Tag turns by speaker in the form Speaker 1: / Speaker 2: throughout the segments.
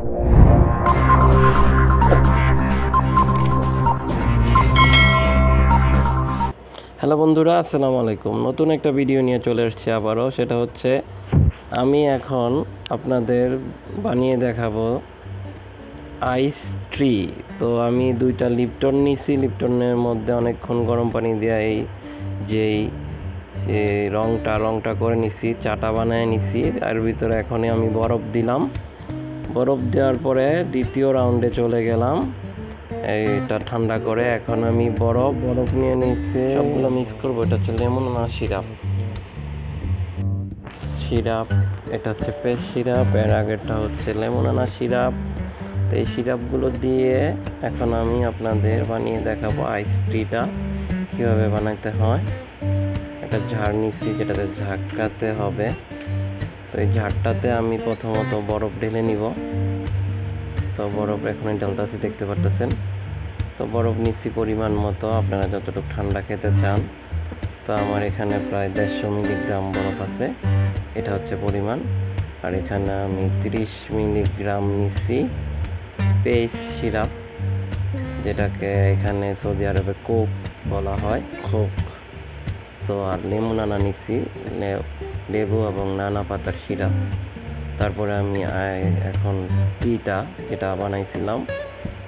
Speaker 1: Hello বন্ধুরা, আসসালামু আলাইকুম। নতুন একটা ভিডিও নিয়ে চলে এসেছি আবারও। সেটা হচ্ছে আমি এখন আপনাদের বানিয়ে দেখাবো আইস ট্রি। তো আমি দুইটা লিপটন নিছি। লিপটনের মধ্যে অনেকক্ষণ গরম পানি দিয়ে যেই রংটা করে নিছি, চাটা বানিয়ে নিছি। আর ভিতরে এখনই আমি বরফ দিলাম। বরফ দেওয়ার পরে দ্বিতীয় রাউন্ডে চলে গেলাম এটা ঠান্ডা করে। এখন আমি বরফ নিয়ে নিচ্ছি, সবগুলো মিক্স করবো। এটা হচ্ছে লেমন না সিরাপ, এটা হচ্ছে পেস্ট সিরাপ, এর আগেরটা হচ্ছে লেমন আনা সিরাপ। তো এই সিরাপগুলো দিয়ে এখন আমি আপনাদের বানিয়ে দেখাবো আইস ট্রিটা কীভাবে বানাইতে হয়। একটা ঝাড় নিচ্ছি যেটাতে ঝাঁকাতে হবে। তো এই ঝাড়টাতে আমি প্রথমত বরফ ঢেলে নিব। তো বরফ এখনই ঢালতেছি, দেখতে পারতেছেন। তো বরফ নিচ্ছি পরিমাণ মতো, আপনারা যতটুকু ঠান্ডা খেতে চান। তো আমার এখানে প্রায় 150 মিলিগ্রাম বরফ আছে, এটা হচ্ছে পরিমাণ। আর এখানে আমি 30 মিলিগ্রাম নিচ্ছি পেস্ট সিরাপ, যেটাকে এখানে সৌদি আরবে কোক বলা হয়, কোক। তো আর লেমন আনা নিচ্ছি, লেবু এবং নানা পাতার সিরাপ। তারপরে আমি এখন টিটা যেটা বানাইছিলাম,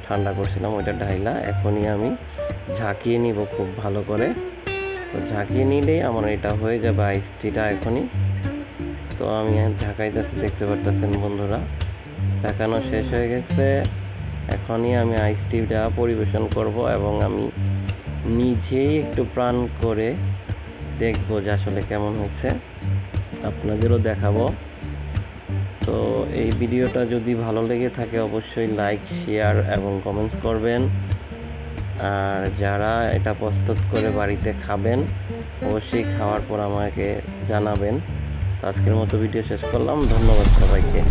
Speaker 1: ঠান্ডা করছিলাম, ওইটা ঢাইলা এখনই আমি ঝাঁকিয়ে নিব খুব ভালো করে। তো ঝাঁকিয়ে নিলেই আমার এটা হয়ে যাবে আইস টিটা এখনই। তো আমি ঝাঁকাইতেছি, দেখতে পারতেছেন বন্ধুরা। ঝাঁকানো শেষ হয়ে গেছে। এখনই আমি আইস টিটা পরিবেশন করব এবং আমি নিজেই একটু প্রাণ করে দেখবো যে আসলে কেমন হয়েছে, আপনাদেরও দেখাবো। তো এই ভিডিওটা যদি ভালো লেগে থাকে অবশ্যই লাইক, শেয়ার এবং কমেন্টস করবেন। আর যারা এটা প্রস্তুত করে বাড়িতে খাবেন অবশ্যই খাওয়ার পর আমাকে জানাবেন। আজকের মতো ভিডিও শেষ করলাম। ধন্যবাদ সবাইকে।